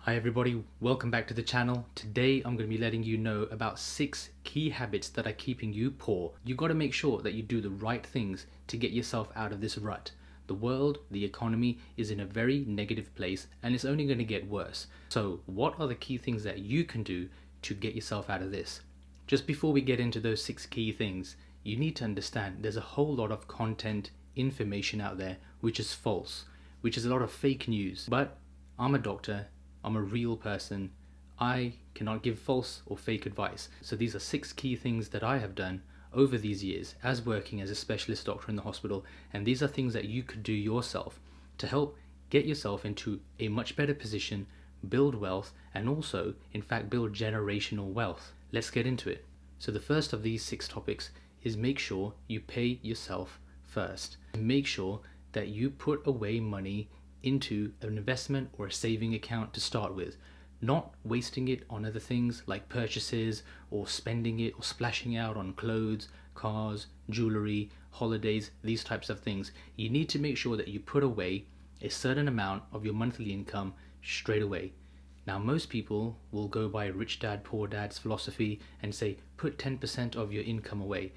Hi everybody, welcome back to the channel. Today I'm going to be letting you know about 6 key habits that are keeping you poor. You got to make sure that you do the right things to get yourself out of this rut. The world, the economy is in a very negative place and it's only going to get worse. So what are the key things that you can do to get yourself out of this? Just before we get into those 6 key things, you need to understand there's a whole lot of content, information out there which is false, which is a lot of fake news. But I'm a doctor, I'm a real person. I cannot give false or fake advice. So these are 6 key things that I have done over these years as working as a specialist doctor in the hospital. And these are things that you could do yourself to help get yourself into a much better position, build wealth, and also, in fact, build generational wealth. Let's get into it. So the first of these 6 topics is make sure you pay yourself first. Make sure that you put away money into an investment or a saving account to start with, not wasting it on other things like purchases or spending it or splashing out on clothes, cars, jewelry, holidays, these types of things. You need to make sure that you put away a certain amount of your monthly income straight away. Now most people will go by rich dad poor dad's philosophy and say put 10% of your income away.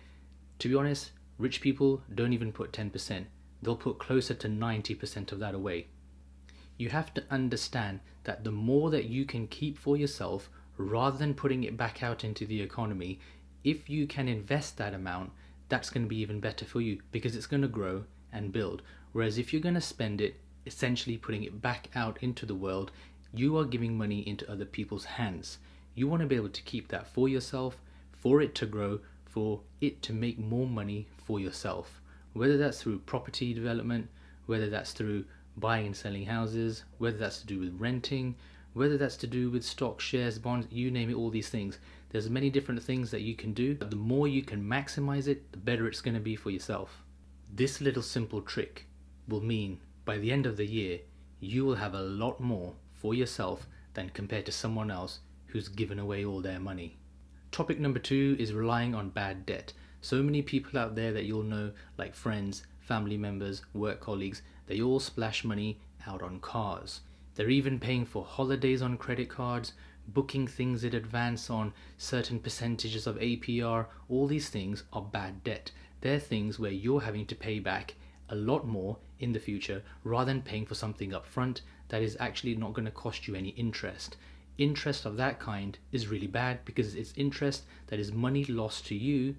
To be honest, rich people don't even put 10%. They'll put closer to 90% of that away. You have to understand that the more that you can keep for yourself rather than putting it back out into the economy, if you can invest that amount, that's going to be even better for you because it's going to grow and build. Whereas if you're going to spend it, essentially putting it back out into the world, you are giving money into other people's hands. You want to be able to keep that for yourself, for it to grow, for it to make more money for yourself. Whether that's through property development, whether that's through buying and selling houses, whether that's to do with renting, whether that's to do with stock, shares, bonds, you name it, all these things. There's many different things that you can do. But the more you can maximize it, the better it's going to be for yourself. This little simple trick will mean by the end of the year, you will have a lot more for yourself than compared to someone else who's given away all their money. Topic number 2 is relying on bad debt. So many people out there that you'll know, like friends, family members, work colleagues, they all splash money out on cars. They're even paying for holidays on credit cards, booking things in advance on certain percentages of APR. All these things are bad debt. They're things where you're having to pay back a lot more in the future rather than paying for something up front that is actually not going to cost you any interest. Interest of that kind is really bad because it's interest that is money lost to you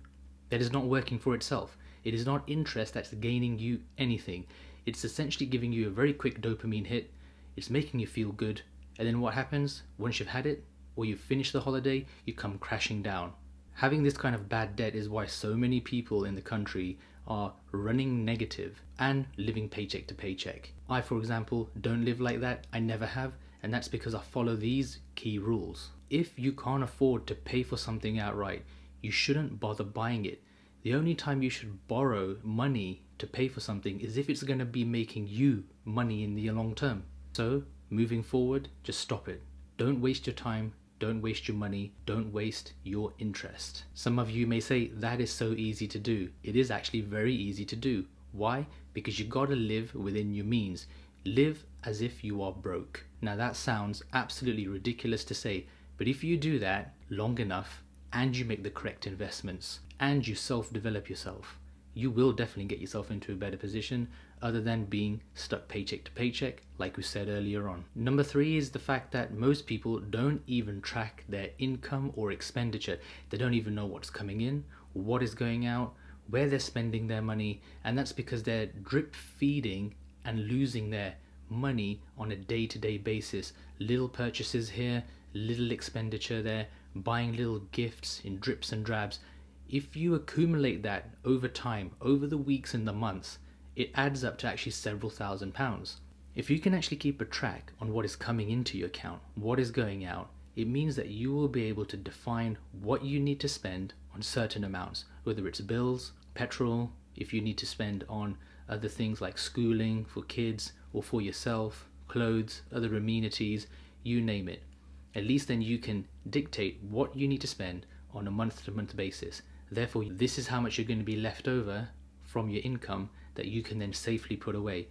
that is not working for itself. It is not interest that's gaining you anything. It's essentially giving you a very quick dopamine hit. It's making you feel good. And then what happens? Once you've had it, or you've finished the holiday, you come crashing down. Having this kind of bad debt is why so many people in the country are running negative and living paycheck to paycheck. I, for example, don't live like that. I never have. And that's because I follow these key rules. If you can't afford to pay for something outright, you shouldn't bother buying it. The only time you should borrow money to pay for something is if it's going to be making you money in the long term. So, moving forward, just stop it. Don't waste your time, don't waste your money, don't waste your interest. Some of you may say that is so easy to do. It is actually very easy to do. Why? Because you gotta live within your means. Live as if you are broke. Now that sounds absolutely ridiculous to say, but if you do that long enough and you make the correct investments and you self-develop yourself, you will definitely get yourself into a better position other than being stuck paycheck to paycheck like we said earlier on. Number 3 is the fact that most people don't even track their income or expenditure. They don't even know what's coming in, what is going out, where they're spending their money, and that's because they're drip feeding and losing their money on a day-to-day basis. Little purchases here, little expenditure there, buying little gifts in drips and drabs. If you accumulate that over time, over the weeks and the months, it adds up to actually several £1,000s. If you can actually keep a track on what is coming into your account, what is going out, it means that you will be able to define what you need to spend on certain amounts, whether it's bills, petrol, if you need to spend on other things like schooling for kids or for yourself, clothes, other amenities, you name it. At least then you can dictate what you need to spend on a month-to-month basis. Therefore, this is how much you're going to be left over from your income that you can then safely put away.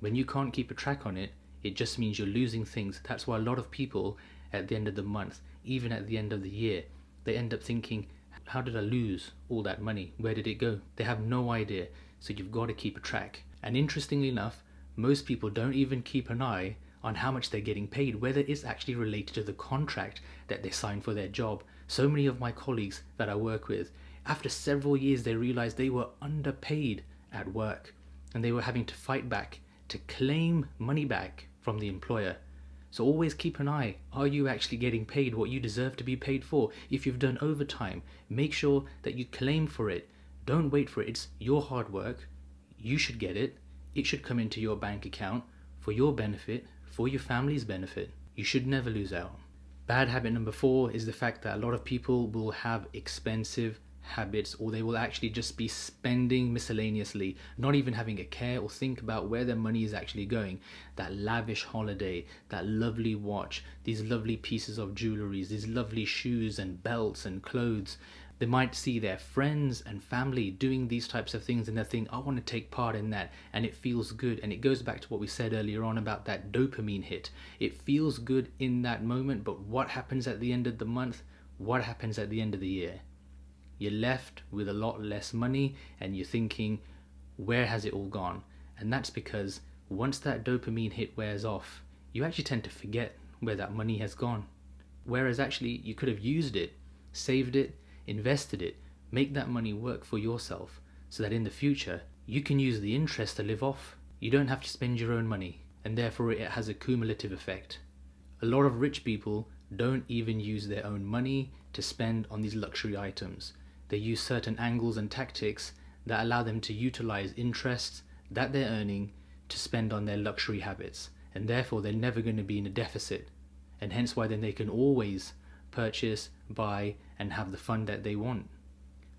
When you can't keep a track on it, It just means you're losing things. That's why a lot of people at the end of the month, even at the end of the year, they end up thinking, how did I lose all that money? Where did it go? They have no idea. So you've got to keep a track. And interestingly enough, most people don't even keep an eye on how much they're getting paid, whether it's actually related to the contract that they signed for their job. So many of my colleagues that I work with, after several years, they realized they were underpaid at work and they were having to fight back to claim money back from the employer. So always keep an eye. Are you actually getting paid what you deserve to be paid for? If you've done overtime, make sure that you claim for it. Don't wait for it. It's your hard work. You should get it. It should come into your bank account for your benefit, for your family's benefit. You should never lose out. Bad habit number 4 is the fact that a lot of people will have expensive habits, or they will actually just be spending miscellaneously, not even having a care or think about where their money is actually going. That lavish holiday, that lovely watch, these lovely pieces of jewelry, these lovely shoes and belts and clothes. They might see their friends and family doing these types of things and they think, I want to take part in that, and it feels good. And it goes back to what we said earlier on about that dopamine hit. It feels good in that moment, but what happens at the end of the month? What happens at the end of the year? You're left with a lot less money and you're thinking, where has it all gone? And that's because once that dopamine hit wears off, you actually tend to forget where that money has gone. Whereas actually you could have used it, saved it, invested it, make that money work for yourself so that in the future you can use the interest to live off. You don't have to spend your own money, and therefore it has a cumulative effect. A lot of rich people don't even use their own money to spend on these luxury items. They use certain angles and tactics that allow them to utilize interests that they're earning to spend on their luxury habits, and therefore they're never going to be in a deficit, and hence why then they can always purchase, buy, and have the fun that they want.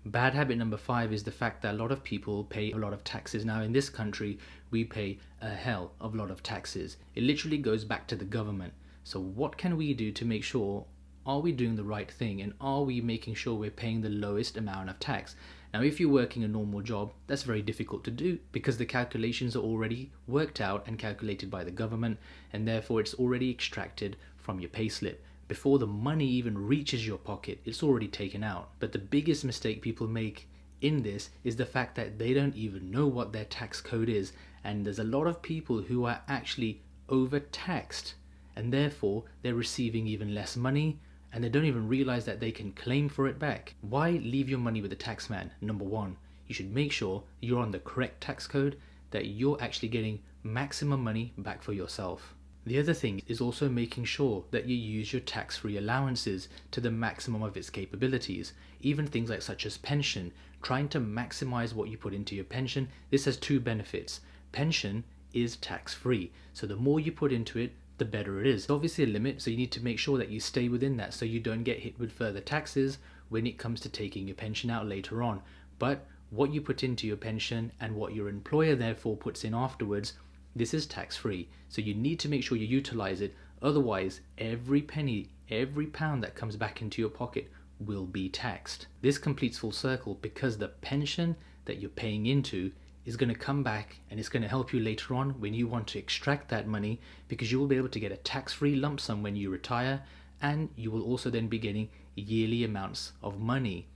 Bad habit number 5 is the fact that a lot of people pay a lot of taxes. Now in this country, we pay a hell of a lot of taxes. It literally goes back to the government. So what can we do to make sure, are we doing the right thing, and are we making sure we're paying the lowest amount of tax? Now if you're working a normal job, that's very difficult to do because the calculations are already worked out and calculated by the government, and therefore it's already extracted from your payslip. Before the money even reaches your pocket, it's already taken out. But the biggest mistake people make in this is the fact that they don't even know what their tax code is, and there's a lot of people who are actually overtaxed, and therefore they're receiving even less money, and they don't even realize that they can claim for it back. Why leave your money with the tax man? Number 1, you should make sure you're on the correct tax code, that you're actually getting maximum money back for yourself. The other thing is also making sure that you use your tax-free allowances to the maximum of its capabilities. Even things like such as pension, trying to maximize what you put into your pension. This has 2 benefits. Pension is tax-free, so the more you put into it, the better it is. There's obviously a limit, so you need to make sure that you stay within that so you don't get hit with further taxes when it comes to taking your pension out later on. But what you put into your pension and what your employer therefore puts in afterwards, this is tax-free, so you need to make sure you utilize it. Otherwise, every penny, every pound that comes back into your pocket will be taxed. This completes full circle because the pension that you're paying into is going to come back, and it's going to help you later on when you want to extract that money, because you will be able to get a tax-free lump sum when you retire, and you will also then be getting yearly amounts of money,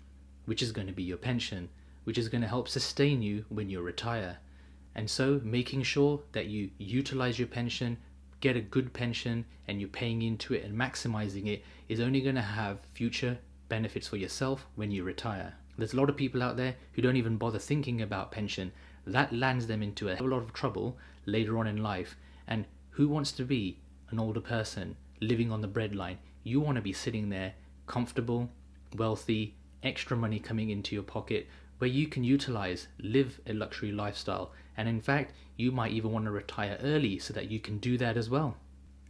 which is going to be your pension, which is going to help sustain you when you retire. And so making sure that you utilize your pension, get a good pension, and you're paying into it and maximizing it is only going to have future benefits for yourself when you retire. There's a lot of people out there who don't even bother thinking about pension. That lands them into a lot of trouble later on in life. And who wants to be an older person living on the breadline? You want to be sitting there comfortable, wealthy, extra money coming into your pocket, where you can utilize, live a luxury lifestyle. And in fact, you might even want to retire early so that you can do that as well.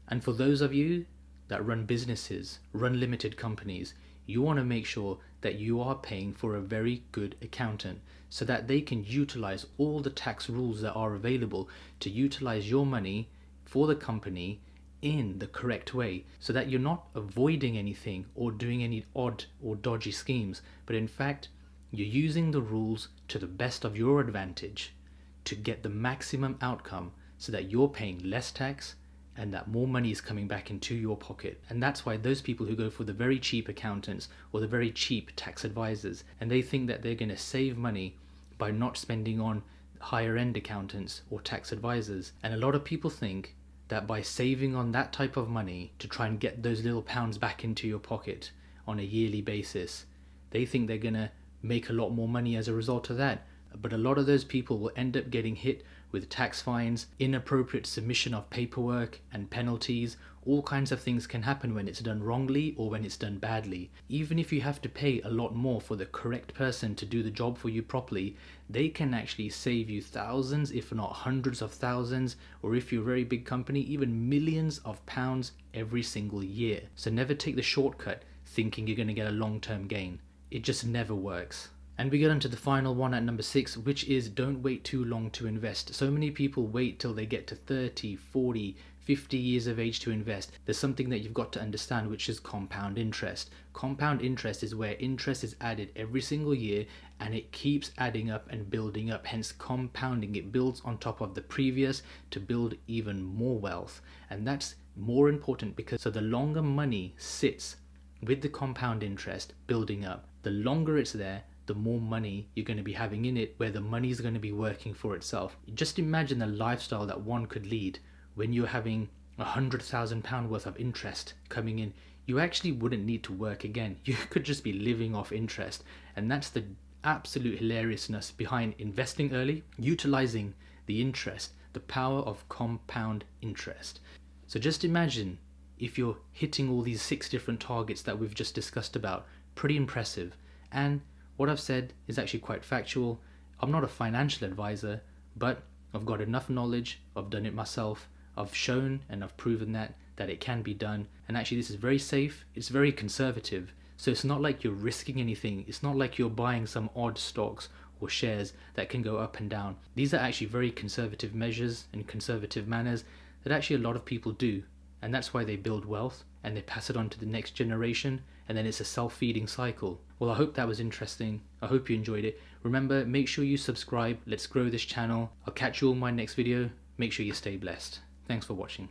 And for those of you that run businesses, run limited companies, you want to make sure that you are paying for a very good accountant so that they can utilize all the tax rules that are available to utilize your money for the company in the correct way, so that you're not avoiding anything or doing any odd or dodgy schemes, but in fact, you're using the rules to the best of your advantage to get the maximum outcome so that you're paying less tax and that more money is coming back into your pocket. And that's why those people who go for the very cheap accountants or the very cheap tax advisors, and they think that they're going to save money by not spending on higher end accountants or tax advisors. And a lot of people think that by saving on that type of money to try and get those little pounds back into your pocket on a yearly basis, they think they're going to make a lot more money as a result of that. But a lot of those people will end up getting hit with tax fines, inappropriate submission of paperwork and penalties. All kinds of things can happen when it's done wrongly or when it's done badly. Even if you have to pay a lot more for the correct person to do the job for you properly, they can actually save you thousands, if not hundreds of thousands, or if you're a very big company, even millions of pounds every single year. So never take the shortcut thinking you're going to get a long-term gain. It just never works. And we get on to the final one at number 6, which is don't wait too long to invest. So many people wait till they get to 30, 40, 50 years of age to invest. There's something that you've got to understand, which is compound interest. Compound interest is where interest is added every single year and it keeps adding up and building up, hence compounding. It builds on top of the previous to build even more wealth. And that's more important because so the longer money sits with the compound interest building up, the longer it's there, the more money you're going to be having in it, where the money is going to be working for itself. Just imagine the lifestyle that one could lead when you're having £100,000 worth of interest coming in. You actually wouldn't need to work again. You could just be living off interest. And that's the absolute hilariousness behind investing early, utilizing the interest, the power of compound interest. So just imagine if you're hitting all these 6 different targets that we've just discussed about. Pretty impressive. And what I've said is actually quite factual. I'm not a financial advisor, but I've got enough knowledge. I've done it myself. I've shown and I've proven that it can be done. And actually this is very safe. It's very conservative. So it's not like you're risking anything. It's not like you're buying some odd stocks or shares that can go up and down. These are actually very conservative measures and conservative manners that actually a lot of people do. And that's why they build wealth and they pass it on to the next generation, and then it's a self-feeding cycle. Well, I hope that was interesting. I hope you enjoyed it. Remember, make sure you subscribe. Let's grow this channel. I'll catch you all in my next video. Make sure you stay blessed. Thanks for watching.